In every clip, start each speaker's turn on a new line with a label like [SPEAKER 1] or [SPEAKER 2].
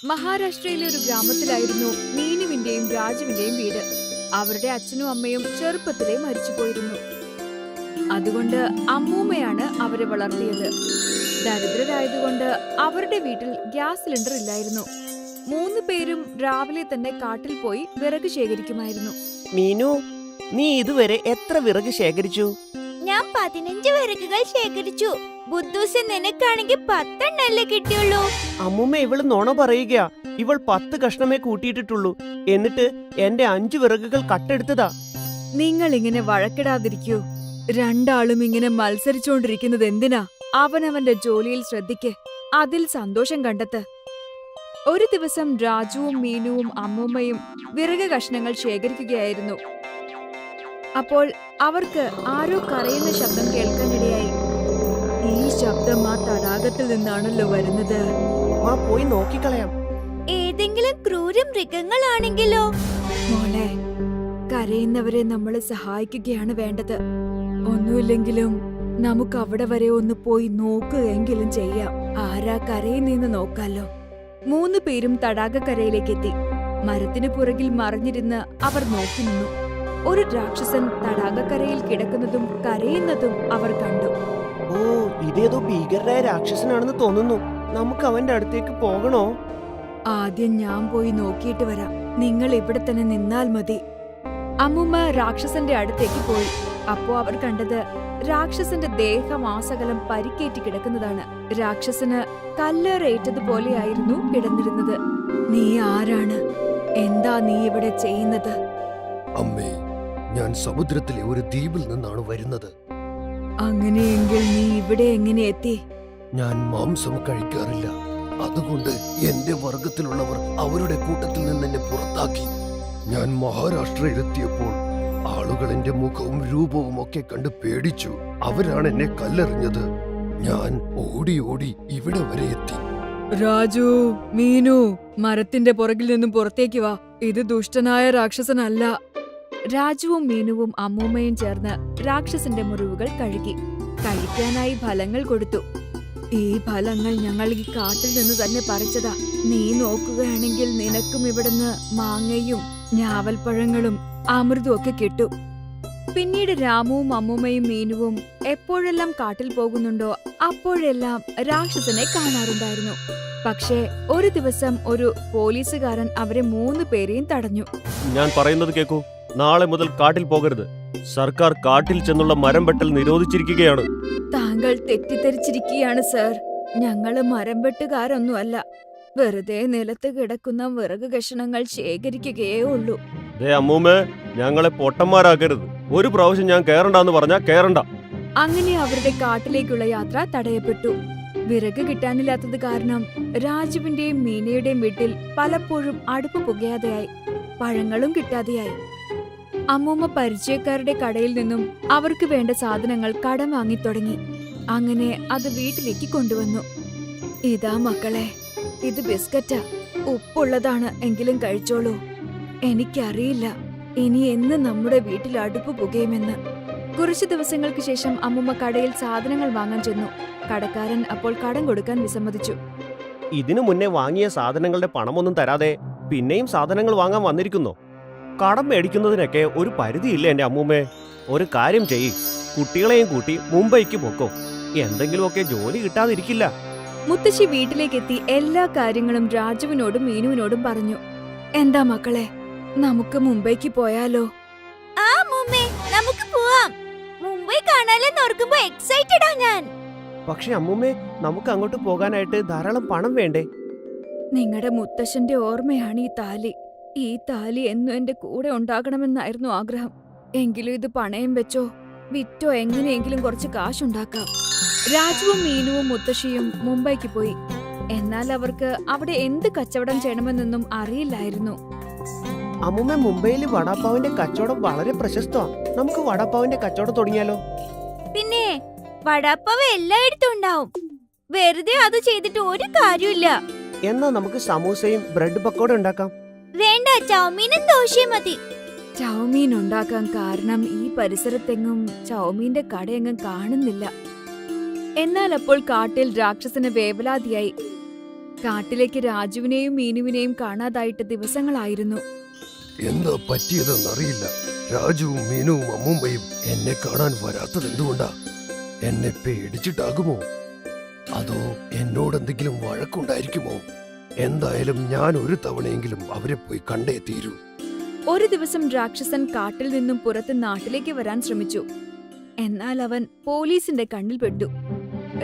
[SPEAKER 1] മഹാരാഷ്ട്രയിലെ ഒരു ഗ്രാമത്തിലായിരുന്നു മീനുവിന്റെയും രാജുവിന്റെയും വീട്. അവരുടെ അച്ഛനും അമ്മയും ചെറുപ്പത്തിലേ മരിച്ചുപോയിരുന്നു. അതുകൊണ്ട് അമ്മൂമ്മയാണ് അവരെ വളർത്തിയത്. ദരിദ്രരായതുകൊണ്ട് അവരുടെ വീട്ടിൽ ഗ്യാസ് സിലിണ്ടർ ഇല്ലായിരുന്നു. 3 പേരും രാവിലെ തന്നെ കാട്ടിൽ പോയി വിറക് ശേഖരിക്കുമായിരുന്നു.
[SPEAKER 2] മീനു, നീ ഇതുവരെ എത്ര വിറക് ശേഖരിച്ചു?
[SPEAKER 3] ഞാൻ 15 വിറകുകൾ ശേഖരിച്ചു. ബുദ്ധൂസ്, നിനക്കാണെങ്കിൽ 10 എണ്ണല്ലേ കിട്ടിയുള്ളൂ.
[SPEAKER 2] അമ്മൂമ്മ ഇവള് നുണ പറയുക. ഇവൾ 10 കഷ്ണമേ കൂട്ടിയിട്ടിട്ടുള്ളൂ. എന്നിട്ട് എന്റെ 5 വിറകുകൾ കട്ടെടുത്തതാ.
[SPEAKER 1] നിങ്ങൾ ഇങ്ങനെ വഴക്കിടാതിരിക്കൂ. രണ്ടാളും ഇങ്ങനെ മത്സരിച്ചുകൊണ്ടിരിക്കുന്നത് എന്തിനാ? അവനവന്റെ ജോലിയിൽ ശ്രദ്ധിക്ക്, അതിൽ സന്തോഷം കണ്ടെത്ത്. ഒരു ദിവസം രാജുവും മീനുവും അമ്മൂമ്മയും വിറക് കഷ്ണങ്ങൾ ശേഖരിക്കുകയായിരുന്നു. അപ്പോൾ അവർക്ക് ആരോ കരയുന്ന ശബ്ദം കേൾക്കാനിടയായി. ഈ ശബ്ദം ആ തടാകത്തിൽ നിന്നാണല്ലോ വരുന്നത്.
[SPEAKER 2] പോയി നോക്കിക്കളയാം.
[SPEAKER 3] ഏതെങ്കിലും ക്രൂര മൃഗങ്ങളാണെങ്കിലോ?
[SPEAKER 1] മോളെ, കരയുന്നവരെ നമ്മൾ സഹായിക്കുകയാണ് വേണ്ടത്. ഒന്നുമില്ലെങ്കിലും നമുക്ക് അവിടെ വരെ ഒന്ന് പോയി നോക്കുകയെങ്കിലും ചെയ്യാം. ആരാ കരയുന്നെന്ന് നോക്കാലോ. 3 പേരും തടാകക്കരയിലേക്ക് എത്തി. മരത്തിന് പുറകിൽ മറിഞ്ഞിരുന്ന് അവർ നോക്കി നിന്നു. ഒരു രാക്ഷസൻ തടാകക്കരയിൽ കിടക്കുന്നതും കരയുന്നതും അവർ കണ്ടു.
[SPEAKER 2] ഓ, ഇതേതോ ഭീകരനായ രാക്ഷസനാണെന്ന് തോന്നുന്നു. നമുക്ക് അവന്റെ അടുത്തേക്ക് പോകണോ?
[SPEAKER 1] ആദ്യം ഞാൻ പോയി നോക്കിയിട്ട് വരാം. നിങ്ങൾ ഇവിടെ തന്നെ നിന്നാൽ മതി. അമ്മുമ്മ രാക്ഷസന്റെ അടുത്തേക്ക് പോയി. അപ്പോ അവർ കണ്ടത് രാക്ഷസന്റെ ദേഹമാസകലം പരിക്കേറ്റി കിടക്കുന്നതാണ്. രാക്ഷസന് കല്ലേറേറ്റതുപോലെയായിരുന്നു കിടന്നിരുന്നത്. നീ ആരാണ്? എന്താ നീ ഇവിടെ ചെയ്യുന്നത്?
[SPEAKER 4] അമ്മേ, ഞാൻ സമുദ്രത്തിലെ ഒരു ദ്വീപിൽ നിന്നാണ് വരുന്നത്.
[SPEAKER 1] അങ്ങനെയെങ്കിൽ നീ ഇവിടെ എങ്ങനെ എത്തി?
[SPEAKER 4] ഞാൻ മാംസം കഴിക്കാറില്ല. അതുകൊണ്ട് എന്റെ വർഗത്തിലുള്ളവർ അവരുടെ കൂട്ടത്തിൽ നിന്ന് എന്നെ പുറത്താക്കി. ഞാൻ മഹാരാഷ്ട്രയിലെത്തിയപ്പോൾ ആളുകൾ എന്റെ മുഖവും രൂപവും ഒക്കെ കണ്ട് പേടിച്ചു. അവരാണ് എന്നെ കല്ലെറിഞ്ഞത്. ഞാൻ ഓടി ഓടി ഇവിടെ വരെ എത്തി.
[SPEAKER 1] രാജു, മീനു, മരത്തിന്റെ പുറകിൽ നിന്നും പുറത്തേക്ക് വാ. ഇത് ദുഷ്ടനായ രാക്ഷസനല്ല. രാജുവും മീനുവും അമ്മൂമ്മയും ചേർന്ന് രാക്ഷസന്റെ മുറിവുകൾ കഴുകി. കഴിക്കാനായി ഫലങ്ങൾ കൊടുത്തു. ഈ ഫലങ്ങൾ ഞങ്ങൾ ഈ കാട്ടിൽ നിന്ന് തന്നെ പറിച്ചതാ. നീ നോക്കുകയാണെങ്കിൽ നിനക്കും ഇവിടുന്ന് മാങ്ങയും ഞാവൽപ്പഴങ്ങളും അമൃതും ഒക്കെ കിട്ടും. പിന്നീട് രാമുവും അമ്മൂമ്മയും മീനുവും എപ്പോഴെല്ലാം കാട്ടിൽ പോകുന്നുണ്ടോ അപ്പോഴെല്ലാം രാക്ഷസനെ കാണാറുണ്ടായിരുന്നു. പക്ഷേ ഒരു ദിവസം ഒരു പോലീസുകാരൻ അവരെ 3 പേരെയും തടഞ്ഞു.
[SPEAKER 5] ഞാൻ പറയുന്നത് കേൾക്കൂ. നാളെ മുതൽ കാട്ടിൽ പോകരുത്. സർക്കാർ കാട്ടിൽ ചെന്നുള്ള മരം വെട്ടൽ നിരോധിച്ചിരിക്കുകയാണ്.
[SPEAKER 1] താങ്കൾ തെറ്റിദ്ധരിച്ചിരിക്കുകയാണ് സർ. ഞങ്ങള് മരം വെട്ടുകാരൊന്നുമല്ല. വെറുതെ നിലത്ത് കിടക്കുന്ന വിറക് കഷണങ്ങൾ ശേഖരിക്കുകയേ ഉള്ളൂ.
[SPEAKER 5] ദേ അമ്മൂമ്മേ, ഞങ്ങളെ പൊട്ടന്മാരാക്കരുത്. ഒരു പ്രാവശ്യം ഞാൻ കേറണ്ടെന്ന് പറഞ്ഞാ കേറണ്ട.
[SPEAKER 1] അങ്ങനെ അവരുടെ കാട്ടിലേക്കുള്ള യാത്ര തടയപ്പെട്ടു. വിറക് കിട്ടാനില്ലാത്തത് കാരണം രാജുവിന്റെയും മീനയുടെയും വീട്ടിൽ പലപ്പോഴും അടുപ്പ് പുകയാതെയായി. പഴങ്ങളും കിട്ടാതെയായി. അമ്മൂമ്മ പരിചയക്കാരുടെ കടയിൽ നിന്നും അവർക്ക് വേണ്ട സാധനങ്ങൾ കടം വാങ്ങിത്തുടങ്ങി. അങ്ങനെ അത് വീട്ടിലേക്ക് കൊണ്ടുവന്നു. ഇതാ മക്കളെ, ഇത് ബിസ്ക്കറ്റാ. ഉപ്പുള്ളതാണ്, എങ്കിലും കഴിച്ചോളൂ. എനിക്കറിയില്ല ഇനി എന്ന് നമ്മുടെ വീട്ടിൽ അടുപ്പ് പുകയുമെന്ന്. കുറച്ചു ദിവസങ്ങൾക്ക് ശേഷം അമ്മുമ്മ കടയിൽ സാധനങ്ങൾ വാങ്ങാൻ ചെന്നു. കടക്കാരൻ അപ്പോൾ കടം കൊടുക്കാൻ വിസമ്മതിച്ചു.
[SPEAKER 2] ഇതിനു മുന്നേ വാങ്ങിയ സാധനങ്ങളുടെ പണമൊന്നും തരാതെ പിന്നെയും സാധനങ്ങൾ വാങ്ങാൻ വന്നിരിക്കുന്നോ? കടം മേടിക്കുന്നതിനൊക്കെ ഒരു പരിധിയില്ല എന്റെ അമ്മൂമ്മേ. ഒരു കാര്യം ചെയ്യ്, കുട്ടികളെയും കൂട്ടി മുംബൈക്ക് പൊക്കോ. എന്തെങ്കിലുമൊക്കെ ജോലി കിട്ടാതിരിക്കില്ല.
[SPEAKER 1] മുത്തശ്ശി വീട്ടിലേക്കെത്തി എല്ലാ കാര്യങ്ങളും രാജുവിനോടും മീനുവിനോടും പറഞ്ഞു. എന്താ മക്കളെ, നമുക്ക് മുംബൈക്ക് പോയാലോ?
[SPEAKER 3] ആ മുമ്മേ, നമുക്ക് പോവാം. മുംബൈ കാണാനെന്ന് ഓർക്കുമ്പോ എക്സൈറ്റഡാ ഞാൻ.
[SPEAKER 2] പക്ഷെ അമ്മൂമ്മേ, നമുക്ക് അങ്ങോട്ട് പോകാനായിട്ട് ധാരാളം പണം വേണ്ടേ?
[SPEAKER 1] നിങ്ങളുടെ മുത്തശ്ശന്റെ ഓർമ്മയാണ് ഈ താലി. ഈ താലി എന്നും എന്റെ കൂടെ ഉണ്ടാകണമെന്നായിരുന്നു ആഗ്രഹം. എങ്കിലും ഇത് പണയം വെച്ചോ വിറ്റോ എങ്ങനെയെങ്കിലും കുറച്ച് കാശുണ്ടാക്കാം. രാജുവും മീനുവും മുത്തശ്ശിയും മുംബൈക്ക് പോയി. എന്നാൽ അവർക്ക് അവിടെ എന്ത് കച്ചവടം ചെയ്യണമെന്നൊന്നും അറിയില്ലായിരുന്നു.
[SPEAKER 2] അമ്മൂമ്മ, മുംബൈയിൽ വടാപ്പാവിന്റെ കച്ചവടം വളരെ പ്രശസ്തമാണ്. നമുക്ക് വടാപ്പാവിന്റെ കച്ചവടം തുടങ്ങിയാലോ?
[SPEAKER 3] പിന്നെ വടാപ്പാവ് എല്ലായിടത്തും ഉണ്ടാവും. വെറുതെ അത് ചെയ്തിട്ട് ഒരു കാര്യമില്ല.
[SPEAKER 2] എന്നാ നമുക്ക് സമൂസയും ബ്രെഡ് പക്കോട ഉണ്ടാക്കാം.
[SPEAKER 3] വേണ്ട, ചൗമീനും ദോശയും മതി.
[SPEAKER 1] ചൗമീൻ ഉണ്ടാക്കാൻ കാരണം ഈ പരിസരത്തെങ്ങും ചൗമീന്റെ കടയെങ്ങും കാണുന്നില്ല. എന്നാൽ അപ്പോൾ കാട്ടിൽ രാക്ഷസന് വേവലാതിയായി. കാട്ടിലേക്ക് രാജുവിനെയും മീനുവിനെയും കാണാതായിട്ട് ദിവസങ്ങളായിരുന്നു.
[SPEAKER 4] എന്താ പറ്റിയതെന്നറിയില്ല. രാജുവും മീനുവും അമ്മൂമ്മയും എന്നെ കാണാൻ വരാത്തത് എന്തുകൊണ്ടാ? എന്നെ പേടിച്ചിട്ടാകുമോ? അതോ എന്നോടെന്തെങ്കിലും വഴക്കുണ്ടായിരിക്കുമോ? എന്തായാലും ഞാൻ ഒരു തവണയെങ്കിലും അവരെ പോയി കണ്ടേ തീരൂ.
[SPEAKER 1] ഒരു ദിവസം രാക്ഷസൻ കാട്ടിൽ നിന്നും പുറത്ത് നാട്ടിലേക്ക് വരാൻ ശ്രമിച്ചു. എന്നാൽ അവൻ പോലീസിന്റെ കണ്ണിൽ പെട്ടു.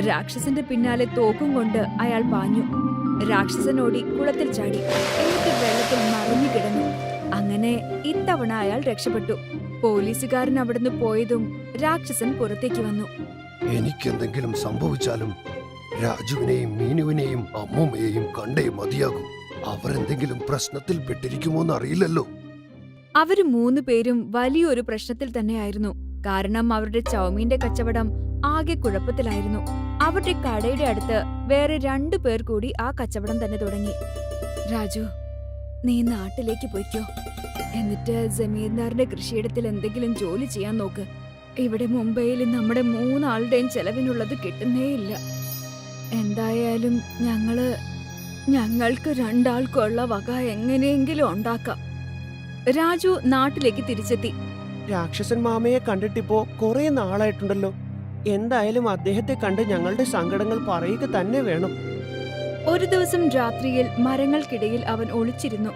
[SPEAKER 1] രാക്ഷസന്റെ പിന്നാലെ തോക്കും കൊണ്ട് അയാൾ പാഞ്ഞു. രാക്ഷസൻ ഓടി കുളത്തിൽ ചാടി, എന്നിട്ട് വെള്ളത്തിൽ മറിഞ്ഞു കിടന്നു. അങ്ങനെ ഇത്തവണ അയാൾ രക്ഷപ്പെട്ടു. പോലീസുകാരൻ അവിടുന്ന് പോയതും രാക്ഷസൻ പുറത്തേക്ക് വന്നു.
[SPEAKER 4] എനിക്കെന്തെങ്കിലും സംഭവിച്ചാലും രാജുവിനെയും മീനുവിനെയും അമ്മൂമ്മയെയും കണ്ടേ മതിയാകും. അവരെന്തെങ്കിലും പ്രശ്നത്തിൽ പെട്ടിരിക്കുമോന്നറിയില്ലല്ലോ.
[SPEAKER 1] അവര് 3 പേരും വലിയൊരു പ്രശ്നത്തിൽ തന്നെയായിരുന്നു. കാരണം അവരുടെ ചൗമീന്റെ കച്ചവടം ആകെ കുഴപ്പത്തിലായിരുന്നു. അവരുടെ കടയുടെ അടുത്ത് വേറെ 2 പേർ കൂടി ആ കച്ചവടം തന്നെ തുടങ്ങി. രാജു, നീ നാട്ടിലേക്ക് പോയിക്കോ. എന്നിട്ട് ജമീന്ദാറിന്റെ കൃഷിയിടത്തിൽ എന്തെങ്കിലും ജോലി ചെയ്യാൻ നോക്ക്. ഇവിടെ മുംബൈയിൽ നമ്മുടെ 3 ആളുടെയും ചെലവിനുള്ളത് കിട്ടുന്നേയില്ല. എന്തായാലും ഞങ്ങൾക്ക് 2 ആൾക്കുള്ള വക എങ്ങനെയെങ്കിലും ഉണ്ടാക്കാം. രാജു നാട്ടിലേക്ക് തിരിച്ചെത്തി.
[SPEAKER 2] രാക്ഷസൻ മാമയെ കണ്ടിട്ടിപ്പോ കുറെ നാളായിട്ടുണ്ടല്ലോ. എന്തായാലും അദ്ദേഹത്തെ കണ്ട് ഞങ്ങളുടെ സങ്കടങ്ങൾ പറയുക തന്നെ വേണം.
[SPEAKER 1] ഒരു ദിവസം രാത്രിയിൽ മരങ്ങൾക്കിടയിൽ അവൻ ഒളിച്ചിരുന്നു.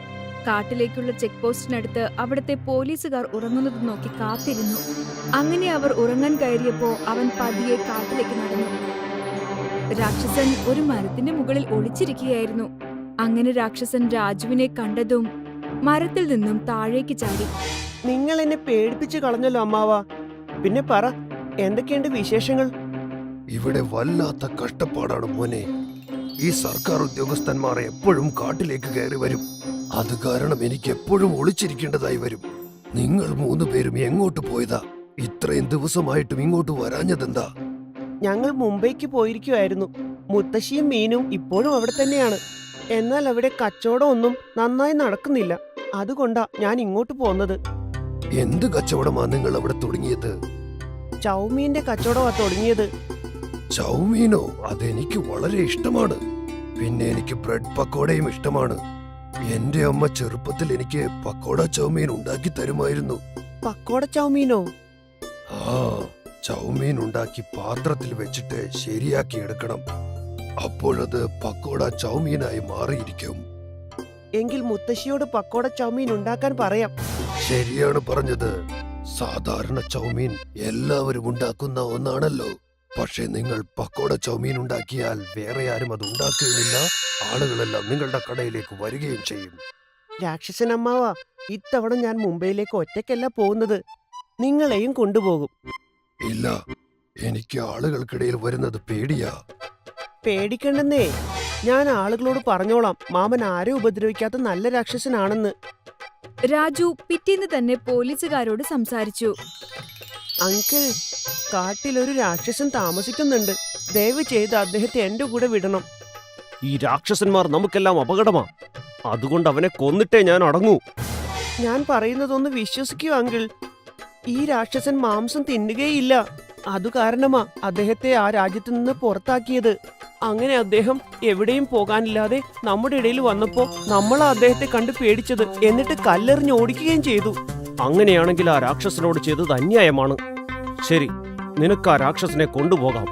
[SPEAKER 1] കാട്ടിലേക്കുള്ള ചെക്ക് പോസ്റ്റിനടുത്ത് അവിടുത്തെ പോലീസുകാർ ഉറങ്ങുന്നത് നോക്കി കാത്തിരുന്നു. അങ്ങനെ അവർ ഉറങ്ങാൻ കയറിയപ്പോ അവൻ പതിയെ കാട്ടിലേക്ക് നടന്നു. രാക്ഷസൻ ഒരു മരത്തിന്റെ മുകളിൽ ഒളിച്ചിരിക്കുകയായിരുന്നു. അങ്ങനെ രാക്ഷസൻ രാജുവിനെ കണ്ടതും മരത്തിൽ നിന്നും താഴേക്ക് ചാടി.
[SPEAKER 2] നിങ്ങൾ എന്നെ പേടിപ്പിച്ചു കളഞ്ഞല്ലോ അമ്മാവ. പിന്നെ പറ, എന്തൊക്കെയുണ്ട് വിശേഷങ്ങൾ?
[SPEAKER 4] ഇവിടെ വല്ലാത്ത കഷ്ടപ്പാടാണ് മോനെ. ഈ സർക്കാർ ഉദ്യോഗസ്ഥന്മാർ എപ്പോഴും കാട്ടിലേക്ക് കയറി വരും. അത് കാരണം എനിക്ക് എപ്പോഴും ഒളിച്ചിരിക്കേണ്ടതായി വരും. നിങ്ങൾ 3 പേരും എങ്ങോട്ട് പോയതാ? ഇത്രയും ദിവസമായിട്ടും ഇങ്ങോട്ട് വരാഞ്ഞതെന്താ?
[SPEAKER 2] ഞങ്ങൾ മുംബൈക്ക് പോയിരിക്കുമായിരുന്നു. മുത്തശ്ശിയും മീനും ഇപ്പോഴും അവിടെ തന്നെയാണ്. എന്നാൽ അവിടെ കച്ചവടം ഒന്നും നന്നായി നടക്കുന്നില്ല. അതുകൊണ്ടാ ഞാൻ ഇങ്ങോട്ട് പോന്നത്.
[SPEAKER 4] എന്ത് കച്ചവടമാ നിങ്ങൾ അവിടെ തുടങ്ങിയത്?
[SPEAKER 2] ചൗമീന്റെ കച്ചവടമാ തുടങ്ങിയത്.
[SPEAKER 4] ചൗമീനോ? അതെനിക്ക് വളരെ ഇഷ്ടമാണ്. പിന്നെ എനിക്ക് ബ്രെഡ് പക്കോടയും ഇഷ്ടമാണ്. എന്റെ അമ്മ ചെറുപ്പത്തിൽ എനിക്ക് പക്കോട ചൗമീൻ ഉണ്ടാക്കി തരുമായിരുന്നു.
[SPEAKER 2] പക്കോട ചൗമീനോ?
[SPEAKER 4] ആ, ചൗമീൻ ഉണ്ടാക്കി പാത്രത്തിൽ വെച്ചിട്ട് ശരിയാക്കി എടുക്കണം. അപ്പോഴത് പക്കോട ചൗമീനായി മാറിയിരിക്കും.
[SPEAKER 2] എങ്കിൽ മുത്തശ്ശിയോട് പക്കോട ചൗമീൻ ഉണ്ടാക്കാൻ പറയാം.
[SPEAKER 4] ശരിയാണ് പറഞ്ഞത്. സാധാരണ ചൗമീൻ എല്ലാവരും ഉണ്ടാക്കുന്ന ഒന്നാണല്ലോ. പക്ഷെ നിങ്ങൾ പക്കോട ചൗമീൻ ഉണ്ടാക്കിയാൽ വേറെ ആരും അത് ഉണ്ടാക്കുകയില്ല. ആളുകളെല്ലാം നിങ്ങളുടെ കടയിലേക്ക് വരികയും ചെയ്യും.
[SPEAKER 2] രാക്ഷസൻ അമ്മാവ, ഇത്തവണ ഞാൻ മുംബൈയിലേക്ക് ഒറ്റയ്ക്കല്ല പോകുന്നത്. നിങ്ങളെയും കൊണ്ടുപോകും.
[SPEAKER 4] ഇല്ല, എനിക്ക് ആളുകൾക്കിടയിൽ വരുന്നത് പേടിയാ.
[SPEAKER 2] പേടിക്കണ്ടെന്നേ. ഞാൻ ആളുകളോട് പറഞ്ഞോളാം മാമൻ ആരെ ഉപദ്രവിക്കാത്ത നല്ല രാക്ഷസനാണെന്ന്.
[SPEAKER 1] രാജു പിറ്റേന്ന് തന്നെ പോലീസുകാരോട് സംസാരിച്ചു.
[SPEAKER 2] അങ്കിൾ, കാട്ടിലൊരു രാക്ഷസൻ താമസിക്കുന്നുണ്ട്. ദയവ് ചെയ്ത് അദ്ദേഹത്തെ എന്റെ കൂടെ വിടണം.
[SPEAKER 5] ഈ രാക്ഷസന്മാർ നമുക്കെല്ലാം അപകടമാ. അതുകൊണ്ട് അവനെ കൊന്നിട്ടേ ഞാൻ അടങ്ങൂ.
[SPEAKER 2] ഞാൻ പറയുന്നതൊന്ന് വിശ്വസിക്കൂ അങ്കിൾ. ഈ രാക്ഷസൻ മാംസം തിന്നുകയില്ല. അതു കാരണമാ അദ്ദേഹത്തെ ആ രാജ്യത്തു നിന്ന് പുറത്താക്കിയത്. അങ്ങനെ അദ്ദേഹം എവിടെയും പോകാനില്ലാതെ നമ്മുടെ ഇടയിൽ വന്നപ്പോ നമ്മളാ അദ്ദേഹത്തെ കണ്ട് പേടിച്ചത്. എന്നിട്ട് കല്ലെറിഞ്ഞ് ഓടിക്കുകയും ചെയ്തു.
[SPEAKER 5] അങ്ങനെയാണെങ്കിൽ ആ രാക്ഷസനോട് ചെയ്തത് അന്യായമാണ്. ശരി, നിനക്ക് ആ രാക്ഷസനെ കൊണ്ടുപോകാം.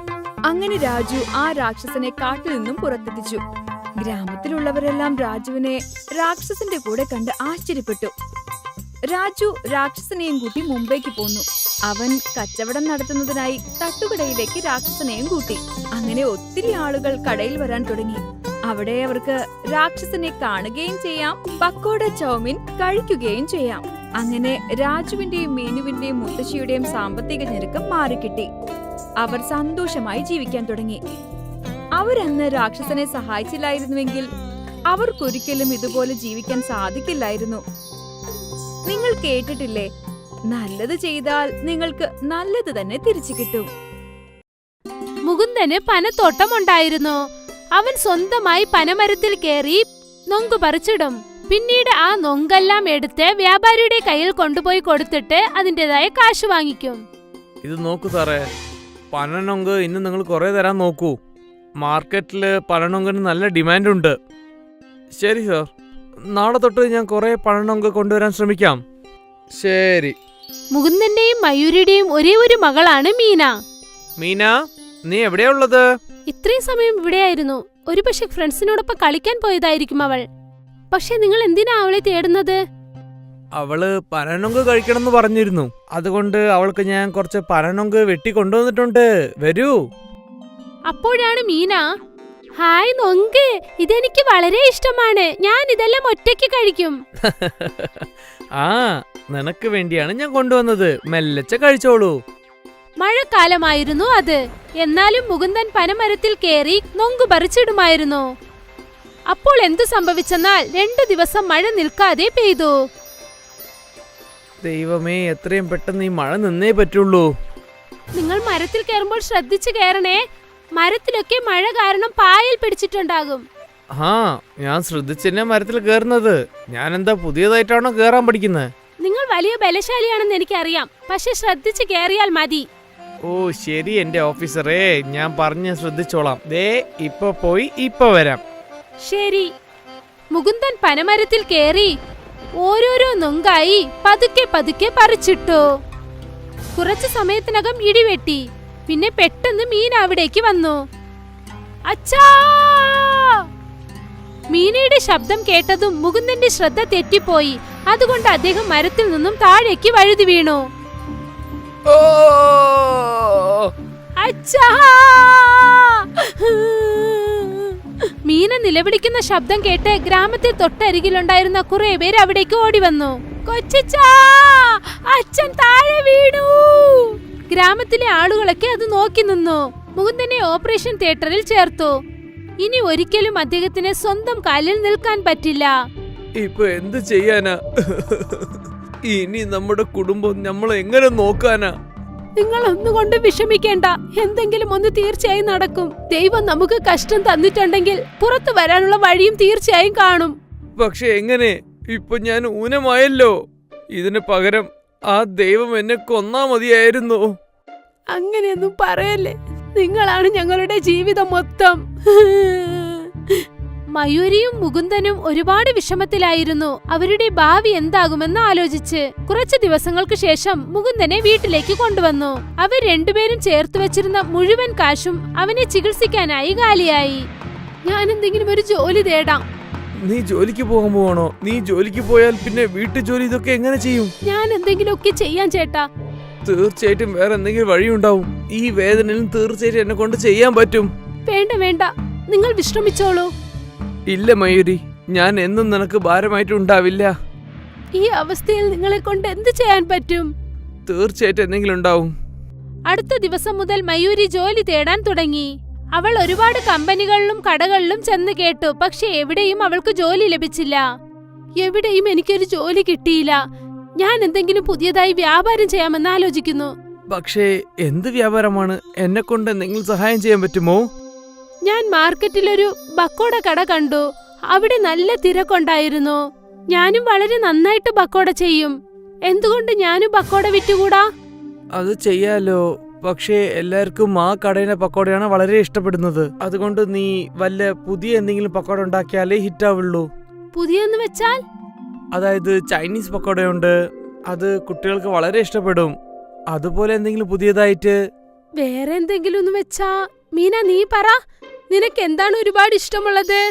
[SPEAKER 1] അങ്ങനെ രാജു ആ രാക്ഷസനെ കാട്ടിൽ നിന്നും പുറത്തെത്തിച്ചു. ഗ്രാമത്തിലുള്ളവരെല്ലാം രാജുവിനെ രാക്ഷസന്റെ കൂടെ കണ്ട് ആശ്ചര്യപ്പെട്ടു. രാജു രാക്ഷസനെയും കൂട്ടി മുംബൈക്ക് പോന്നു. അവൻ കച്ചവടം നടത്തുന്നതിനായി തട്ടുകടയിലേക്ക് രാക്ഷസനെയും കൂട്ടി. അങ്ങനെ ഒത്തിരി ആളുകൾ കടയിൽ വരാൻ തുടങ്ങി. അവിടെ അവർക്ക് രാക്ഷസനെ കാണുകയും ചെയ്യാം, പക്കോട ചൗമീൻ കഴിക്കുകയും ചെയ്യാം. അങ്ങനെ രാജുവിന്റെയും മീനുവിന്റെയും മുത്തശ്ശിയുടെയും സാമ്പത്തിക ഞെരുക്കം മാറിക്കിട്ടി. അവർ സന്തോഷമായി ജീവിക്കാൻ തുടങ്ങി. അവരന്ന് രാക്ഷസനെ സഹായിച്ചില്ലായിരുന്നുവെങ്കിൽ അവർക്കൊരിക്കലും ഇതുപോലെ ജീവിക്കാൻ സാധിക്കില്ലായിരുന്നു. നിങ്ങൾ കേട്ടിട്ടില്ലേ, നല്ലത് ചെയ്താൽ നിങ്ങൾക്ക് നല്ലത് തന്നെ തിരിച്ചു കിട്ടും.
[SPEAKER 6] മുകുന്ദന് പനത്തോട്ടമുണ്ടായിരുന്നു. അവൻ സ്വന്തമായി പനമരത്തിൽ കയറി നൊങ്കു പറിച്ചിടും. പിന്നീട് ആ നൊങ്കെല്ലാം എടുത്ത് വ്യാപാരിയുടെ കയ്യിൽ കൊണ്ടുപോയി കൊടുത്തിട്ട് അതിൻ്റെതായ കാശ് വാങ്ങിക്കും.
[SPEAKER 7] ഇത് നോക്കൂ സാറേ, പനനൊങ്ക് ഇന്ന് നിങ്ങൾ കുറെ തരാൻ നോക്കൂ. മാർക്കറ്റില് പഴനൊങ്കിന് നല്ല ഡിമാൻഡുണ്ട്. ശരി സർ, നാളെ തൊട്ട് ഞാൻ കുറെ പഴനൊങ്ക് കൊണ്ടുവരാൻ ശ്രമിക്കാം. ശരി.
[SPEAKER 6] മുകുന്ദന്റെയും മയൂരിയുടെയും ഒരേ ഒരു മകളാണ് മീന.
[SPEAKER 7] മീന, നീ എവിടെയാ ഉള്ളത്?
[SPEAKER 6] ഇത്രയും സമയം ഇവിടെയായിരുന്നു. ഒരു പക്ഷെ ഫ്രണ്ട്സിനോടൊപ്പം കളിക്കാൻ പോയതായിരിക്കും അവൾ. പക്ഷെ നിങ്ങൾ എന്തിനാ അവളെ തേടുന്നത്?
[SPEAKER 7] അവള് പഴനൊങ്ക് കഴിക്കണമെന്ന് പറഞ്ഞിരുന്നു. അതുകൊണ്ട് അവൾക്ക് ഞാൻ കുറച്ച് പഴനൊങ്ക് വെട്ടി കൊണ്ടുവന്നിട്ടുണ്ട്. വരൂ.
[SPEAKER 6] അപ്പോഴാണ് മീന, ഹായ് നൊങ്ക്, ഇതെനിക്ക് വളരെ ഇഷ്ടമാണ്. ഞാൻ ഇതെല്ലാം ഒറ്റയ്ക്ക് കഴിക്കും.
[SPEAKER 7] ആ, നിനക്ക് വേണ്ടിയാണ് ഞാൻ കൊണ്ടുവന്നത്. മെല്ലച്ച കഴിച്ചോളൂ.
[SPEAKER 6] മഴക്കാലമായിരുന്നു അത്. എന്നാലും മുകുന്ദൻ പനമരത്തിൽ കയറി നൊങ്കു പറിച്ചിടുമായിരുന്നു. അപ്പോൾ എന്തു സംഭവിച്ചെന്നാൽ 2 ദിവസം മഴ നിൽക്കാതെ പെയ്തു.
[SPEAKER 7] ദൈവമേ, എത്രയും പെട്ടെന്ന് ഈ മഴ നിന്നേ പറ്റുള്ളൂ.
[SPEAKER 6] നിങ്ങൾ മരത്തിൽ കയറുമ്പോൾ ശ്രദ്ധിച്ചു കയറണേ. മരത്തിലൊക്കെ മഴ കാരണം പായൽ പിടിച്ചിട്ടുണ്ടാകും.
[SPEAKER 7] ആ, ഞാൻ ശ്രദ്ധിച്ചെന്നെ മരത്തിൽ കയറുന്നത്. ഞാൻ എന്താ പുതിയതായിട്ടാണോ കയറാൻ പഠിക്കുന്നത്?
[SPEAKER 6] നിങ്ങൾ വലിയ ബലശാലിയാണെന്ന് എനിക്കറിയാം. പക്ഷെ ശ്രദ്ധിച്ചു കയറിയാൽ മതി.
[SPEAKER 7] ഓ ശരി എന്റെ ഓഫീസറേ, ഞാൻ പറഞ്ഞ് ശ്രദ്ധിച്ചോളാം. ദേ ഇപ്പൊ പോയി ഇപ്പൊ വരാം.
[SPEAKER 6] ശരി. മുകുന്ദൻ പനമരത്തിൽ കയറി ഓരോരോ നൊങ്കായി പതുക്കെ പതുക്കെ പറിച്ചിട്ടു. കുറച്ചു സമയത്തിനകം ഇടിവെട്ടി. പിന്നെ പെട്ടെന്ന് മീന അവിടേക്ക് വന്നു. അച്ഛാ! മീനയുടെ ശബ്ദം കേട്ടതും മുകുന്ദന്റെ ശ്രദ്ധ തെറ്റിപ്പോയി. അതുകൊണ്ട് അദ്ദേഹം മരത്തിൽ നിന്നും താഴേക്ക് വഴുതി വീണു. അച്ഛാ! മീന നിലവിളിക്കുന്ന ശബ്ദം കേട്ട് ഗ്രാമത്തിൽ തൊട്ടരികിലുണ്ടായിരുന്ന കുറെ പേര് അവിടേക്ക് ഓടി വന്നു. കൊച്ചച്ചാ, അച്ഛൻ താഴെ വീണു. ഗ്രാമത്തിലെ ആളുകളൊക്കെ അത് നോക്കി നിന്നു. മുകുന്ദനെ ഓപ്പറേഷൻ തിയേറ്ററിൽ ചേർത്തു. ഇനി ഒരിക്കലും അദ്ദേഹത്തിന് സ്വന്തം കാലിൽ നിൽക്കാൻ പറ്റില്ല.
[SPEAKER 7] ഇപ്പൊ എന്ത് ചെയ്യാനാ? ഇനി നമ്മുടെ കുടുംബം നമ്മൾ എങ്ങനെ നോക്കാനാ?
[SPEAKER 6] നിങ്ങൾ ഒന്നുകൊണ്ട് വിഷമിക്കേണ്ട. എന്തെങ്കിലും ഒന്ന് തീർച്ചയായും നടക്കും. ദൈവം നമുക്ക് കഷ്ടം തന്നിട്ടുണ്ടെങ്കിൽ പുറത്തു വരാനുള്ള വഴിയും തീർച്ചയായും കാണും.
[SPEAKER 7] പക്ഷെ എങ്ങനെ? ഇപ്പൊ ഞാൻ ഊനമായല്ലോ. ഇതിന് പകരം ആ ദൈവം എന്നെ കൊന്നാ മതിയായിരുന്നു.
[SPEAKER 6] അങ്ങനെയൊന്നും പറയല്ലേ. നിങ്ങളാണ് ഞങ്ങളുടെ ജീവിതം മൊത്തം. മയൂരിയും മുകുന്ദനും ഒരുപാട് വിഷമത്തിലായിരുന്നു. അവരുടെ ഭാവി എന്താകുമെന്ന് ആലോചിച്ച്. കുറച്ചു ദിവസങ്ങൾക്ക് ശേഷം മുകുന്ദനെ വീട്ടിലേക്ക് കൊണ്ടുവന്നു. അവർ രണ്ടുപേരും ചേർത്ത് വെച്ചിരുന്ന മുഴുവൻ കാശും അവനെ ചികിത്സിക്കാനായി കാലിയായി. ഞാൻ എന്തെങ്കിലും ഒരു ജോലി തേടാം.
[SPEAKER 7] നീ ജോലിക്ക് പോകാൻ പോവാണോ? നീ ജോലിക്ക് പോയാൽ പിന്നെ വീട്ടു ജോലി ഇതൊക്കെ എങ്ങനെ ചെയ്യും?
[SPEAKER 6] ഞാൻ എന്തെങ്കിലുമൊക്കെ ചെയ്യാൻ ചേട്ടാ.
[SPEAKER 7] തീർച്ചയായിട്ടും വേറെ എന്തെങ്കിലും വഴിയുണ്ടാവും. ഈ വേദനയിലും തീർച്ചയായിട്ടും എന്നെ കൊണ്ട് ചെയ്യാൻ പറ്റും.
[SPEAKER 6] വേണ്ട വേണ്ട, നിങ്ങൾ വിശ്രമിച്ചോളൂ.
[SPEAKER 7] ഇല്ല മയൂരി, ഞാൻ എന്നും നിനക്ക് ഭാരമായിട്ടുണ്ടാവില്ല.
[SPEAKER 6] ഈ അവസ്ഥയിൽ നിങ്ങളെ കൊണ്ട് എന്ത് ചെയ്യാൻ പറ്റും?
[SPEAKER 7] തീർച്ചയായിട്ടും എന്തെങ്കിലും ഉണ്ടാവും.
[SPEAKER 6] അടുത്ത ദിവസം മുതൽ മയൂരി ജോലി തേടാൻ തുടങ്ങി. അവൾ ഒരുപാട് കമ്പനികളിലും കടകളിലും ചെന്ന് കേട്ടു. പക്ഷെ എവിടെയും അവൾക്ക് ജോലി ലഭിച്ചില്ല. എവിടെയും എനിക്കൊരു ജോലി കിട്ടിയില്ല. ഞാൻ എന്തെങ്കിലും പുതിയതായി വ്യാപാരം ചെയ്യാമെന്ന് ആലോചിക്കുന്നു.
[SPEAKER 7] പക്ഷേ എന്ത് വ്യാപാരമാണ്? എന്നെ കൊണ്ട് എന്തെങ്കിലും സഹായം ചെയ്യാൻ പറ്റുമോ?
[SPEAKER 6] ഞാൻ മാർക്കറ്റിലൊരു ബക്കോട കട കണ്ടു. അവിടെ നല്ല തിരക്കുണ്ടായിരുന്നു. ഞാനും വളരെ നന്നായിട്ട് ബക്കോട ചെയ്യും. എന്തുകൊണ്ട് ഞാനും ബക്കോട വിറ്റുകൂടാ?
[SPEAKER 7] അത് ചെയ്യാലോ. പക്ഷേ എല്ലാവർക്കും ആ കടയിലെ പക്കോടയാണ് വളരെ ഇഷ്ടപ്പെടുന്നത്. അതുകൊണ്ട് നീ വല്ല പുതിയ എന്തെങ്കിലും പക്കോട ഉണ്ടാക്കിയാലേ ഹിറ്റാവുള്ളൂ.
[SPEAKER 6] പുതിയെന്ന് വെച്ചാൽ?
[SPEAKER 7] അതായത് ചൈനീസ് പക്കോടയുണ്ട്. അത് കുട്ടികൾക്ക് വളരെ ഇഷ്ടപ്പെടും. അതുപോലെ എന്തെങ്കിലും പുതിയതായിട്ട്.
[SPEAKER 6] വേറെ എന്തെങ്കിലും ഒന്ന് വെച്ചാ? മീന, നീ പറ. നിനക്ക് എന്താണ് ഒരുപാട് ഇഷ്ടമുള്ളത്?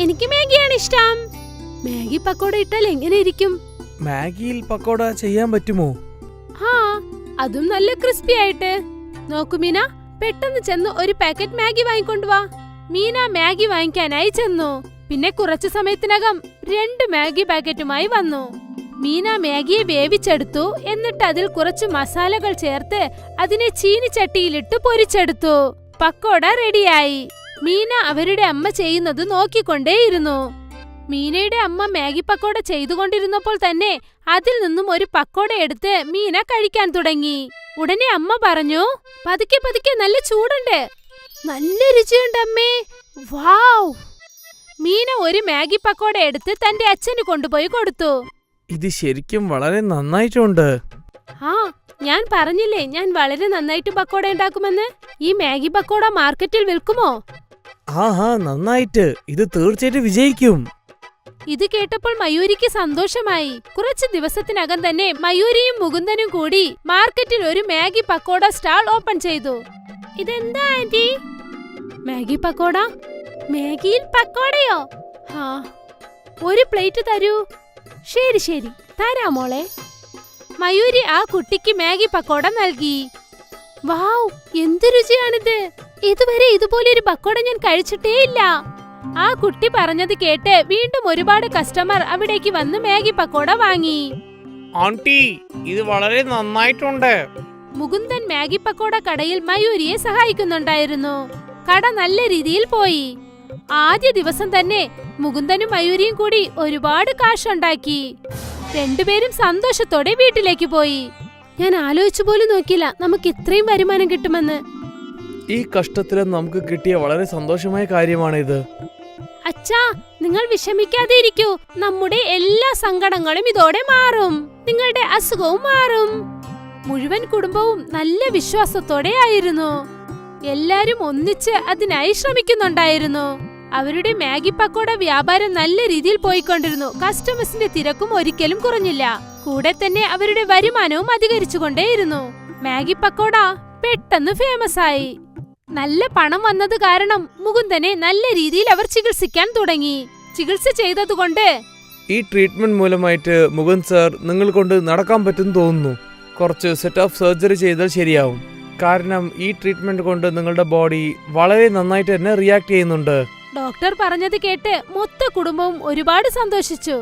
[SPEAKER 6] എനിക്ക് മാഗിയാണ് ഇഷ്ടം. മാഗി പക്കോട ഇട്ടാൽ എങ്ങനെ ഇരിക്കും?
[SPEAKER 7] മാഗിയിൽ പക്കോട ചെയ്യാൻ പറ്റുമോ?
[SPEAKER 6] ആ, അതും നല്ല ക്രിസ്പി ആയിട്ട്. നോക്കൂ മീന, പെട്ടെന്ന് ചെന്ന് ഒരു പാക്കറ്റ് മാഗി വാങ്ങിക്കൊണ്ടുവാ. മീന മാഗി വാങ്ങിക്കാനായി ചെന്നു. പിന്നെ കുറച്ചു സമയത്തിനകം 2 മാഗി പാക്കറ്റുമായി വന്നു. മീന മാഗിയെ വേവിച്ചെടുത്തു. എന്നിട്ട് അതിൽ കുറച്ച് മസാലകൾ ചേർത്ത് അതിനെ ചീനിച്ചട്ടിയിലിട്ട് പൊരിച്ചെടുത്തു. പക്കോട റെഡിയായി. മീന അവരുടെ അമ്മ ചെയ്യുന്നത് നോക്കിക്കൊണ്ടേയിരുന്നു. മീനയുടെ അമ്മ മാഗി പക്കോട ചെയ്തുകൊണ്ടിരുന്നപ്പോൾ തന്നെ അതിൽ നിന്നും ഒരു പക്കോട എടുത്ത് മീന കഴിക്കാൻ തുടങ്ങി. ഉടനെ അമ്മ പറഞ്ഞു, പതുക്കെ പതുക്കെ, നല്ല ചൂടുണ്ട്. നല്ല രുചിയുണ്ട് അമ്മേ. വാവ്! മീന ഒരു മാഗി പക്കോട എടുത്ത് തന്റെ അച്ഛന് കൊണ്ടുപോയി കൊടുത്തു.
[SPEAKER 7] ഇത് ശരിക്കും വളരെ നന്നായിട്ടുണ്ട്.
[SPEAKER 6] ആ, ഞാൻ പറഞ്ഞില്ലേ ഞാൻ വളരെ നന്നായിട്ട് പക്കോട ഉണ്ടാക്കുമെന്ന്. ഈ മാഗി പക്കോട മാർക്കറ്റിൽ വിൽക്കുമോ?
[SPEAKER 7] ആഹാ, നന്നായിട്ട്. ഇത് തീർച്ചയായിട്ടും വിജയിക്കും.
[SPEAKER 6] ഇത് കേട്ടപ്പോൾ മയൂരിക്ക് സന്തോഷമായി. കുറച്ച് ദിവസത്തിനകം തന്നെ മയൂരിയും മുകുന്ദനും കൂടി മാർക്കറ്റിൽ ഒരു മാഗി പക്കോട സ്റ്റാൾ ഓപ്പൺ ചെയ്തു. ഇതെന്താ ആന്റി? മാഗി പക്കോട? മാഗിയിൽ പക്കോടയോ? ഹാ, ഒരു പ്ലേറ്റ് തരൂ. ശരി ശരി, തരാം മോളെ. മയൂരി ആ കുട്ടിക്ക് മാഗി പക്കോട നൽകി. വാവ്, എന്ത് രുചിയാണിത്! ഇതുവരെ ഇതുപോലെ ഒരു പക്കോട ഞാൻ കഴിച്ചിട്ടേ ഇല്ല. ആ കുട്ടി പറഞ്ഞത് കേട്ട് വീണ്ടും ഒരുപാട് കസ്റ്റമർ അവിടേക്ക് വന്ന് മാഗി പക്കോട വാങ്ങി.
[SPEAKER 7] ആന്റി, ഇത് വളരെ നന്നായിട്ടുണ്ട്.
[SPEAKER 6] മുകുന്ദൻ മാഗി പക്കോട കടയിൽ മയൂരിയെ സഹായിക്കുന്നുണ്ടായിരുന്നു. കട നല്ല രീതിയിൽ പോയി. ആദ്യ ദിവസം തന്നെ മുകുന്ദനും മയൂരിയും കൂടി ഒരുപാട് കാശുണ്ടാക്കി. രണ്ടുപേരും സന്തോഷത്തോടെ വീട്ടിലേക്ക് പോയി. ഞാൻ ആലോചിച്ചു പോലും നോക്കില്ല നമുക്ക് ഇത്രയും വരുമാനം കിട്ടുമെന്ന്.
[SPEAKER 7] ഈ കഷ്ടത്തിലും നമുക്ക് കിട്ടിയ വളരെ സന്തോഷമായ കാര്യമാണിത്.
[SPEAKER 6] അച്ഛാ, നിങ്ങൾ വിഷമിക്കാതെ ഇരിക്കൂ. നമ്മുടെ എല്ലാ സങ്കടങ്ങളും ഇതോടെ മാറും. നിങ്ങളുടെ അസുഖവും മാറും. മുഴുവൻ കുടുംബവും നല്ല വിശ്വാസത്തോടെ ആയിരുന്നു. എല്ലാരും ഒന്നിച്ച് അതിനായി ശ്രമിക്കുന്നുണ്ടായിരുന്നു. അവരുടെ മാഗി പക്കോട വ്യാപാരം നല്ല രീതിയിൽ പോയിക്കൊണ്ടിരുന്നു. കസ്റ്റമേഴ്സിന്റെ തിരക്കും ഒരിക്കലും കുറഞ്ഞില്ല. കൂടെ തന്നെ അവരുടെ വരുമാനവും അധികരിച്ചുകൊണ്ടേയിരുന്നു. മാഗി പക്കോട പെട്ടെന്ന് ഫേമസ് ആയി. നല്ല പണം വന്നത് കാരണം മുകുന്ദനെ നല്ല രീതിയിൽ അവർ ചികിത്സിക്കാൻ തുടങ്ങി. ചികിത്സ ചെയ്തതുകൊണ്ട്
[SPEAKER 7] ഈ ട്രീറ്റ്മെന്റ് മൂലമായിട്ട് മുകുന്ദ് സാർ നിങ്ങൾ കൊണ്ട് നടക്കാൻ പറ്റും തോന്നുന്നു. കുറച്ച് സെറ്റ് ഓഫ് സർജറി ചെയ്താൽ ശരിയാവും. കാരണം ഈ ട്രീറ്റ്മെന്റ് കൊണ്ട് നിങ്ങളുടെ ബോഡി വളരെ നന്നായിട്ട് തന്നെ റിയാക്ട് ചെയ്യുന്നുണ്ട്.
[SPEAKER 6] ഡോക്ടർ പറഞ്ഞത് കേട്ട് മൊത്ത കുടുംബവും ഒരുപാട് സന്തോഷിച്ചു.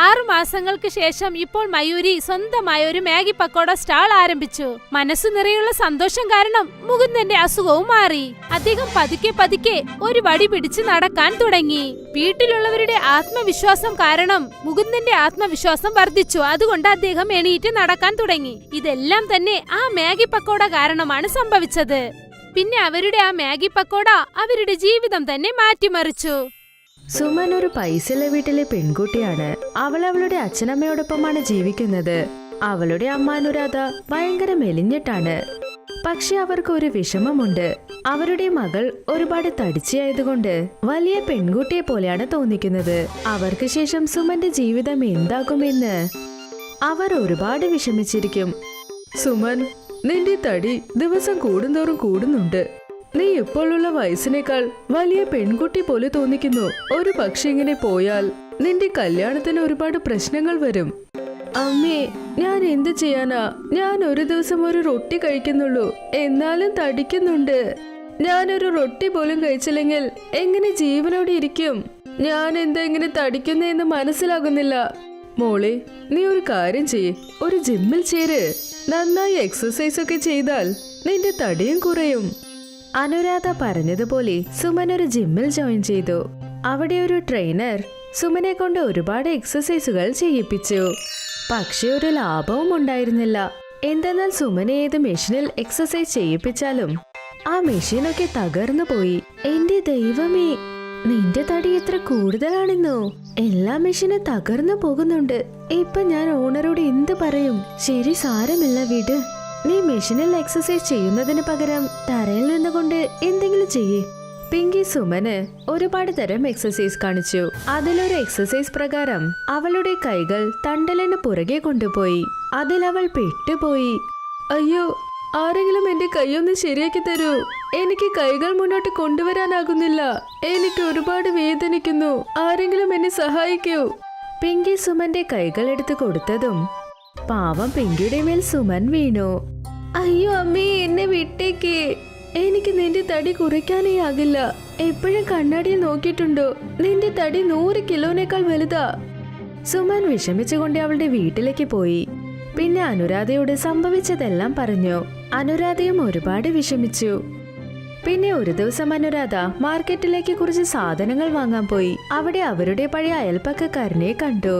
[SPEAKER 6] 6 മാസങ്ങൾക്ക് ശേഷം ഇപ്പോൾ മയൂരി സ്വന്തമായ ഒരു മാഗി പക്കോട സ്റ്റാൾ ആരംഭിച്ചു. മനസ്സു നിറയുള്ള സന്തോഷം കാരണം മുകുന്ദന്റെ അസുഖവും മാറി. അദ്ദേഹം പതുക്കെ പതുക്കെ ഒരു വടി പിടിച്ച് നടക്കാൻ തുടങ്ങി. വീട്ടിലുള്ളവരുടെ ആത്മവിശ്വാസം കാരണം മുകുന്ദന്റെ ആത്മവിശ്വാസം വർദ്ധിച്ചു. അതുകൊണ്ട് അദ്ദേഹം എണീറ്റ് നടക്കാൻ തുടങ്ങി. ഇതെല്ലാം തന്നെ ആ മാഗി പക്കോട കാരണമാണ് സംഭവിച്ചത്. പിന്നെ അവരുടെ ആ മാഗി പക്കോട അവരുടെ ജീവിതം തന്നെ മാറ്റിമറിച്ചു.
[SPEAKER 8] സുമൻ ഒരു പൈസയുള്ള വീട്ടിലെ പെൺകുട്ടിയാണ്. അവൾ അവളുടെ അച്ഛനമ്മയോടൊപ്പമാണ് ജീവിക്കുന്നത്. അവളുടെ അമ്മ അനുരാധ ഭയങ്കര മെലിഞ്ഞിട്ടാണ്. പക്ഷെ അവർക്ക് ഒരു വിഷമമുണ്ട്. അവരുടെ മകൾ ഒരുപാട് തടിച്ചയായതുകൊണ്ട് വലിയ പെൺകുട്ടിയെ പോലെയാണ് തോന്നിക്കുന്നത്. അവർക്ക് ശേഷം സുമന്റെ ജീവിതം എന്താകുമെന്ന് അവർ ഒരുപാട് വിഷമിച്ചിരിക്കും. സുമൻ, നിന്റെ തടി ദിവസം കൂടുന്തോറും കൂടുന്നുണ്ട്. നീ ഇപ്പോഴുള്ള വയസ്സിനേക്കാൾ വലിയ പെൺകുട്ടി പോലെ തോന്നിക്കുന്നു. ഒരു പക്ഷെ ഇങ്ങനെ പോയാൽ നിന്റെ കല്യാണത്തിന് ഒരുപാട് പ്രശ്നങ്ങൾ വരും. അമ്മേ, ഞാൻ എന്ത് ചെയ്യാനാ? ഞാൻ ഒരു ദിവസം ഒരു റൊട്ടി കഴിക്കുന്നുള്ളൂ, എന്നാലും തടിക്കുന്നുണ്ട്. ഞാനൊരു റൊട്ടി പോലും കഴിച്ചില്ലെങ്കിൽ എങ്ങനെ ജീവനോടെ ഇരിക്കും? ഞാൻ എന്താ ഇങ്ങനെ തടിക്കുന്നതെന്ന് മനസ്സിലാകുന്നില്ല. മോളെ, നീ ഒരു കാര്യം ചെയ്യ്, ഒരു ജിമ്മിൽ ചേര്. നന്നായി എക്സസൈസ് ഒക്കെ ചെയ്താൽ നിന്റെ തടിയും കുറയും. അനുരാധ പറഞ്ഞതുപോലെ സുമൻ ഒരു ജിമ്മിൽ ജോയിൻ ചെയ്തു. അവിടെ ഒരു ട്രെയിനർ സുമനെ കൊണ്ട് ഒരുപാട് എക്സസൈസുകൾ ചെയ്യിപ്പിച്ചു. പക്ഷെ ഒരു ലാഭവും ഉണ്ടായിരുന്നില്ല. എന്തെന്നാൽ സുമനെ ഏത് മെഷീനിൽ എക്സസൈസ് ചെയ്യിപ്പിച്ചാലും ആ മെഷീനൊക്കെ തകർന്നു പോയി. എന്റെ ദൈവമേ, നിന്റെ തടി എത്ര കൂടുതലാണെന്നോ! എല്ലാ മെഷീനും തകർന്നു പോകുന്നുണ്ട്. ഇപ്പൊ ഞാൻ ഓണറോട് എന്ത് പറയും? ശരി, സാരമില്ല, വിട്. നീ മെഷീനിൽ എക്സസൈസ് ചെയ്യുന്നതിന് പകരം തറയിൽ നിന്നുകൊണ്ട് എന്തെങ്കിലും ചെയ്യേ. പിങ്കി സുമന് ഒരുപാട് തരം എക്സസൈസ് കാണിച്ചു. അതിലൊരു എക്സസൈസ് പ്രകാരം അവളുടെ കൈകൾ തണ്ടലിന് പുറകെ കൊണ്ടുപോയി. അതിൽ അവൾ പെട്ടുപോയി. അയ്യോ, ആരെങ്കിലും എന്റെ കൈയൊന്ന് ശരിയാക്കി തരൂ. എനിക്ക് കൈകൾ മുന്നോട്ട് കൊണ്ടുവരാനാകുന്നില്ല. എനിക്ക് ഒരുപാട് വേദനിക്കുന്നു. ആരെങ്കിലും എന്നെ സഹായിക്കൂ. പിങ്കി സുമന്റെ കൈകൾ എടുത്തു കൊടുത്തതും പാവം പിങ്കിയുടെ മേൽ സുമൻ വീണു. അയ്യോ അമ്മേ, എന്നെ വിട്ടേക്ക്. എനിക്ക് നിന്റെ തടി കുറയ്ക്കാനേ ആകില്ല. എപ്പോഴും കണ്ണാടിയിൽ നോക്കിയിട്ടുണ്ടോ? നിന്റെ തടി 100 കിലോനേക്കാൾ വലുതാ. സുമൻ വിഷമിച്ചുകൊണ്ട് അവളുടെ വീട്ടിലേക്ക് പോയി. പിന്നെ അനുരാധയോട് സംഭവിച്ചതെല്ലാം പറഞ്ഞു. അനുരാധയും ഒരുപാട് വിഷമിച്ചു. പിന്നെ ഒരു ദിവസം അനുരാധ മാർക്കറ്റിലേക്ക് കുറച്ച് സാധനങ്ങൾ വാങ്ങാൻ പോയി. അവിടെ അവരുടെ പഴയ അയൽപ്പക്കക്കാരനെ കണ്ടു.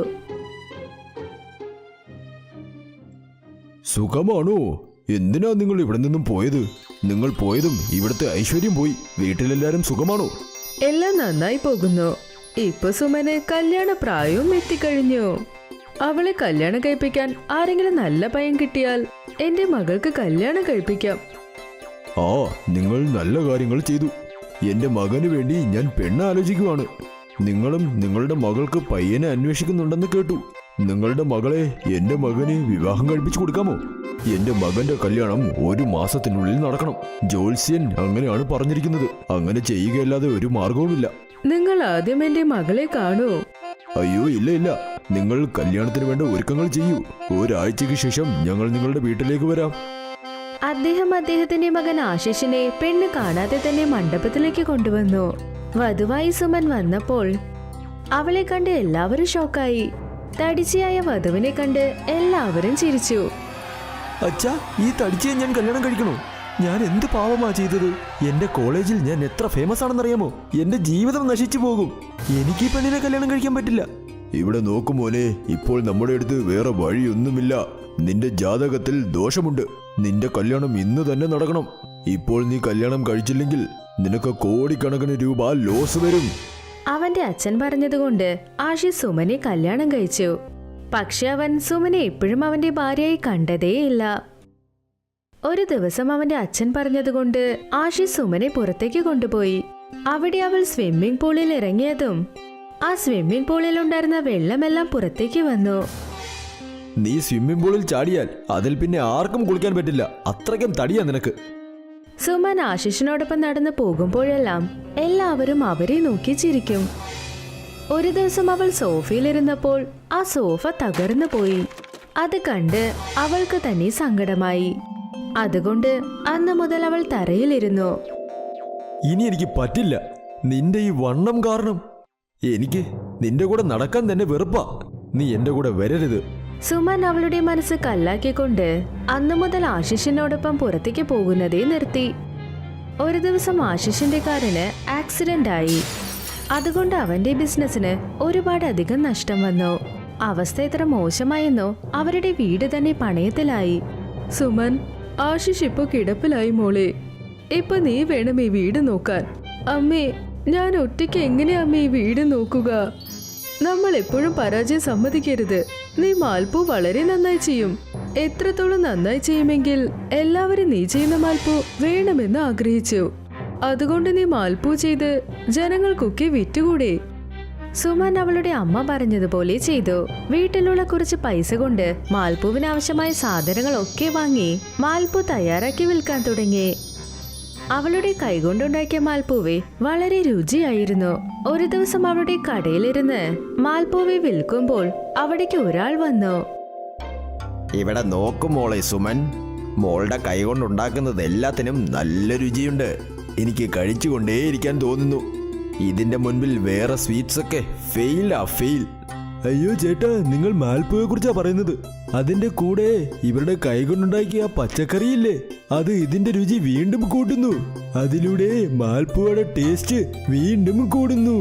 [SPEAKER 9] സുഖമാണോ? എന്തിനാ നിങ്ങൾ ഇവിടെ നിന്നും പോയത്? നിങ്ങൾ പോയതും ഇവിടുത്തെ ഐശ്വര്യം പോയി. വീട്ടിലെല്ലാരും സുഖമാണോ?
[SPEAKER 8] എല്ലാം നന്നായി പോകുന്നു. ഇപ്പൊ സുമന് കല്യാണ പ്രായവും എത്തിക്കഴിഞ്ഞു. അവളെ കല്യാണം കഴിപ്പിക്കാൻ ആരെങ്കിലും നല്ല പയ്യൻ കിട്ടിയാൽ എന്റെ മകൾക്ക് കല്യാണം കഴിപ്പിക്കാം.
[SPEAKER 9] ആ, നിങ്ങൾ നല്ല കാര്യങ്ങൾ ചെയ്തു. എന്റെ മകന് വേണ്ടി ഞാൻ പെണ്ണ് ആലോചിക്കുവാണ്. നിങ്ങളും നിങ്ങളുടെ മകൾക്ക് പയ്യനെ അന്വേഷിക്കുന്നുണ്ടെന്ന് കേട്ടു. നിങ്ങളുടെ മകളെ എന്റെ മകന് വിവാഹം കഴിപ്പിച്ചു കൊടുക്കാമോ? എന്റെ മകന്റെ കല്യാണം 1 മാസത്തിനുള്ളിൽ നടക്കണം. ജോത്സ്യൻ അങ്ങനെയാണ് പറഞ്ഞിരിക്കുന്നത്. അങ്ങനെ ചെയ്യുകയല്ലാതെ ഒരു മാർഗവുമില്ല.
[SPEAKER 8] നിങ്ങൾ ആദ്യം എന്റെ മകളെ കാണൂ.
[SPEAKER 9] അയ്യോ, ഇല്ല ഇല്ല, നിങ്ങൾ കല്യാണത്തിന് വേണ്ട ഒരുക്കങ്ങൾ ചെയ്യൂ. ഒരാഴ്ചയ്ക്ക് ശേഷം ഞങ്ങൾ നിങ്ങളുടെ വീട്ടിലേക്ക് വരാം.
[SPEAKER 8] അദ്ദേഹം അദ്ദേഹത്തിന്റെ മകൻ ആശിഷിനെ പെണ്ണ് കാണാതെ തന്നെ മണ്ഡപത്തിലേക്ക് കൊണ്ടുവന്നു. വധുവായി സുമൻ വന്നപ്പോൾ അവളെ കണ്ട് എല്ലാവരും ഷോക്കായി. തടിച്ചിയായ വധുവിനെ കണ്ട് എല്ലാവരും ചിരിച്ചു.
[SPEAKER 9] അച്ഛാ, ഈ തടിച്ചയെ ഞാൻ കല്യാണം കഴിക്കണോ? ഞാൻ എന്ത് പാവമാ ചെയ്തത്? എന്റെ കോളേജിൽ ഞാൻ എത്ര ഫേമസ് ആണെന്നറിയാമോ? എന്റെ ജീവിതം നശിച്ചു പോകും. എനിക്ക് ഈ പെണ്ണിനെ കല്യാണം കഴിക്കാൻ പറ്റില്ല. ഇവിടെ നോക്കുമോനെ, ഇപ്പോൾ നമ്മുടെ അടുത്ത് വേറെ വഴിയൊന്നുമില്ല. നിന്റെ ജാതകത്തിൽ ദോഷമുണ്ട്. നിന്റെ കല്യാണം ഇന്ന് തന്നെ നടക്കണം. ഇപ്പോൾ നീ കല്യാണം കഴിച്ചില്ലെങ്കിൽ നിനക്ക് കോടിക്കണക്കിന് രൂപ ലോസ് വരും.
[SPEAKER 8] അവന്റെ അച്ഛൻ പറഞ്ഞതുകൊണ്ട് ആശിഷ് സുമനെ കല്യാണം കഴിച്ചു. പക്ഷെ അവൻ സുമനെ എപ്പോഴും അവന്റെ ഭാര്യയായി കണ്ടതേയില്ല. ഒരു ദിവസം അവന്റെ അച്ഛൻ പറഞ്ഞതുകൊണ്ട് ആശിഷ് സുമനെ പുറത്തേക്ക് കൊണ്ടുപോയി. അവിടെ അവൾ സ്വിമ്മിംഗ് പൂളിൽ ഇറങ്ങിയതും ആ സ്വിമ്മിംഗ് പൂളിൽ ഉണ്ടായിരുന്ന വെള്ളമെല്ലാം പുറത്തേക്ക് വന്നു.
[SPEAKER 9] നീ സ്വിമ്മിംഗ് പൂളിൽ ചാടിയാൽ അതിൽ പിന്നെ ആർക്കും കുളിക്കാൻ പറ്റില്ല. അത്രയ്ക്കും തടിയാ നിനക്ക്.
[SPEAKER 8] സുമൻ ആശിഷിനോടൊപ്പം നടന്നു പോകുമ്പോഴെല്ലാം എല്ലാവരും അവരെ നോക്കി ചിരിക്കും. ഒരു ദിവസം അവൾ സോഫയിലിരുന്നപ്പോൾ ആ സോഫ തകർന്നു പോയി. അത് കണ്ട് അവൾക്ക് തന്നെ സങ്കടമായി. അതുകൊണ്ട് അന്ന് മുതൽ അവൾ തറയിലിരുന്നു.
[SPEAKER 9] ഇനി എനിക്ക് പറ്റില്ല. നിന്റെ ഈ വണ്ണം കാരണം എനിക്ക് നിന്റെ കൂടെ നടക്കാൻ തന്നെ വെറുപ്പാ. നീ എന്റെ കൂടെ വരരുത്.
[SPEAKER 8] സുമൻ അവളുടെ മനസ്സ് കല്ലാക്കിക്കൊണ്ട് അന്നു മുതൽ ആശിഷിനോടൊപ്പം പുറത്തേക്ക് പോകുന്നതേ നിർത്തി. ഒരു ദിവസം ആശിഷിന്റെ കാറിന് ആക്സിഡന്റ് ആയി. അതുകൊണ്ട് അവന്റെ ബിസിനസ്സിന് ഒരുപാട് അധികം നഷ്ടം വന്നു. അവസ്ഥ എത്ര മോശമായെന്നോ അവരുടെ വീട് തന്നെ പണയത്തിലായി. സുമൻ, ആശിഷ് ഇപ്പൊ കിടപ്പിലായി മോളെ. ഇപ്പൊ നീ വേണം ഈ വീട് നോക്കാൻ. അമ്മേ, ഞാൻ ഒറ്റയ്ക്ക് എങ്ങനെയാ അമ്മ ഈ വീട് നോക്കുക? നമ്മൾ എപ്പോഴും പരാജയം സമ്മതിക്കരുത്. നീ മാൽപ്പൂ വളരെ നന്നായി ചെയ്യും. എത്രത്തോളം നന്നായി ചെയ്യുമെങ്കിൽ എല്ലാവരും നീ ചെയ്യുന്ന മാൽപ്പൂ വേണമെന്ന് ആഗ്രഹിച്ചു. അതുകൊണ്ട് നീ മാൽപ്പൂ ചെയ്ത് ജനങ്ങൾക്കൊക്കെ വിറ്റുകൂടെ? സുമൻ അവളുടെ അമ്മ പറഞ്ഞതുപോലെ ചെയ്തു. വീട്ടിലുള്ള കുറച്ച് പൈസ കൊണ്ട് മാൽപ്പൂവിന് ആവശ്യമായ സാധനങ്ങളൊക്കെ വാങ്ങി മാൽപ്പൂ തയ്യാറാക്കി വിൽക്കാൻ തുടങ്ങി. അവളുടെ കൈകൊണ്ടുണ്ടാക്കിയ മാൽപ്പൂവെ വളരെ രുചിയായിരുന്നു. ഒരു ദിവസം അവളുടെ കടയിലിരുന്ന് മാൽപ്പൂവെ വിൽക്കുമ്പോൾ അവിടേക്ക് ഒരാൾ വന്നു.
[SPEAKER 9] ഇവിടെ നോക്കും മോളെ സുമൻ, മോളുടെ കൈകൊണ്ടുണ്ടാക്കുന്നത് എല്ലാത്തിനും നല്ല രുചിയുണ്ട്. എനിക്ക് കഴിച്ചുകൊണ്ടേയിരിക്കാൻ തോന്നുന്നു. ഇതിന്റെ മുൻപിൽ വേറെ സ്വീറ്റ്സ് ഒക്കെ ഫെയിൽ. അയ്യോ ചേട്ടാ, നിങ്ങൾ മാൽപ്പൂയെ കുറിച്ചാ പറയുന്നത്. അതിന്റെ കൂടെ ഇവരുടെ കൈകൊണ്ടുണ്ടാക്കിയ പച്ചക്കറിയില്ലേ, അത് ഇതിന്റെ രുചി വീണ്ടും കൂട്ടുന്നു. അതിലൂടെ മാൽപ്പൂയുടെ ടേസ്റ്റ് വീണ്ടും കൂടുന്നു.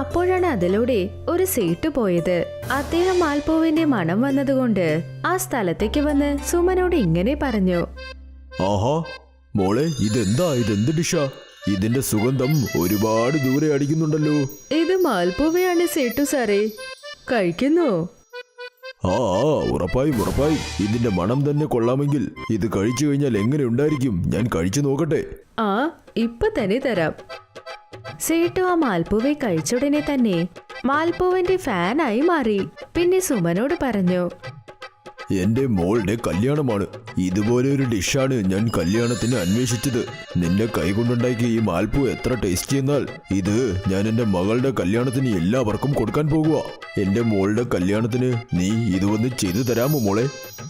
[SPEAKER 8] അപ്പോഴാണ് അതിലൂടെ ഒരു സേട്ട് പോയത്. അദ്ദേഹം മാൽപ്പൂവിന്റെ മണം വന്നതുകൊണ്ട് ആ സ്ഥലത്തേക്ക് വന്ന് സുമനോട് ഇങ്ങനെ പറഞ്ഞു.
[SPEAKER 9] ആഹാ മോളെ, ഇതെന്ത് ഡിഷാ? ഇതിന്റെ സുഗന്ധം ഒരുപാട് ദൂരെ അടിക്കുന്നുണ്ടല്ലോ.
[SPEAKER 8] ഇത് മാൽപ്പൂവയാണ് സേട്ടു സാറേ, കഴിക്കുന്നു.
[SPEAKER 9] ആ ഉറപ്പായും. ഇതിന്റെ മണം തന്നെ കൊള്ളാമെങ്കിൽ ഇത് കഴിച്ചു കഴിഞ്ഞാൽ എങ്ങനെ ഉണ്ടായിരിക്കും? ഞാൻ കഴിച്ചു നോക്കട്ടെ.
[SPEAKER 8] ആ, ഇപ്പൊ തന്നെ തരാം. സേട്ടു ആ മാൽപ്പൂവെ കഴിച്ചുടനെ തന്നെ മാൽപ്പൂവിന്റെ ഫാനായി മാറി. പിന്നെ സുമനോട് പറഞ്ഞു,
[SPEAKER 9] എന്റെ മോളുടെ കല്യാണമാണ്. ഇതുപോലെ ഒരു ഡിഷാണ് ഞാൻ കല്യാണത്തിന് അന്വേഷിച്ചത്. നിന്റെ കൈകൊണ്ടുണ്ടാക്കിയ ഈ മാൽപ്പൂ എത്ര ടേസ്റ്റി എന്നാൽ ഇത് ഞാൻ എന്റെ മകളുടെ കല്യാണത്തിന് എല്ലാവർക്കും കൊടുക്കാൻ പോകുക. എന്റെ മോളുടെ കല്യാണത്തിന് നീ ഇത് വന്ന് ചെയ്തു തരാമോ മോളെ?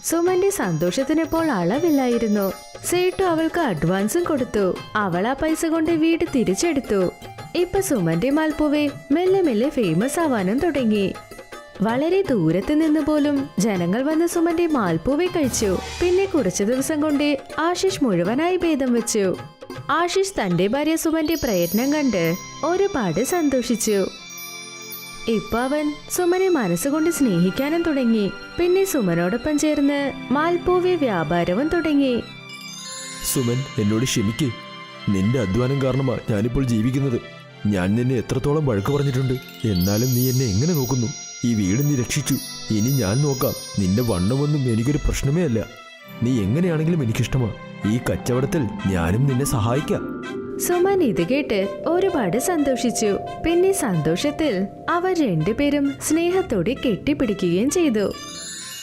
[SPEAKER 8] സുമന്റെ സന്തോഷത്തിനിപ്പോൾ അളവില്ലായിരുന്നു. സേട്ടു അവൾക്ക് അഡ്വാൻസും കൊടുത്തു. അവൾ ആ പൈസ കൊണ്ട് വീട് തിരിച്ചെടുത്തു. ഇപ്പൊ സുമന്റെ മാൽപ്പൂവെ മെല്ലെ മെല്ലെ ഫേമസ് ആവാനും തുടങ്ങി. വളരെ ദൂരത്ത് നിന്ന് പോലും ജനങ്ങൾ വന്ന് സുമന്റെ മാൽപ്പൂവെ കഴിച്ചു. പിന്നെ കുറച്ചു ദിവസം കൊണ്ട് ആശിഷ് മുഴുവനായി ഭേദം വെച്ചു. ആശിഷ് തന്റെ ഭാര്യ സുമന്റെ പ്രയത്നം കണ്ട് ഒരുപാട് സന്തോഷിച്ചു. ഇപ്പൊ അവൻ സുമനെ മനസ്സുകൊണ്ട് സ്നേഹിക്കാനും തുടങ്ങി. പിന്നെ സുമനോടൊപ്പം ചേർന്ന് മാൽപ്പൂവെ വ്യാപാരവും തുടങ്ങി.
[SPEAKER 9] സുമൻ, എന്നോട് ക്ഷമിക്ക്. നിന്റെ അധ്വാനം കാരണമാ ഞാനിപ്പോൾ ജീവിക്കുന്നത്. ഞാൻ നിന്നെ എത്രത്തോളം വഴക്ക് പറഞ്ഞിട്ടുണ്ട്. എന്നാലും നീ എന്നെ എങ്ങനെ നോക്കുന്നു? ഈ വീട് നീ രക്ഷിച്ചു. ഇനി ഞാൻ നോക്കാം. നിന്റെ വണ്ണമൊന്നും എനിക്കൊരു പ്രശ്നമേ അല്ല. നീ എങ്ങനെയാണെങ്കിലും എനിക്കിഷ്ടമാണ്. ഈ കച്ചവടത്തിൽ ഞാനും നിന്നെ സഹായിക്കാം.
[SPEAKER 8] സുമൻ ഇത് കേട്ട് ഒരുപാട് സന്തോഷിച്ചു. പിന്നെ സന്തോഷത്തിൽ അവർ രണ്ടുപേരും സ്നേഹത്തോടെ കെട്ടിപ്പിടിക്കുകയും ചെയ്തു.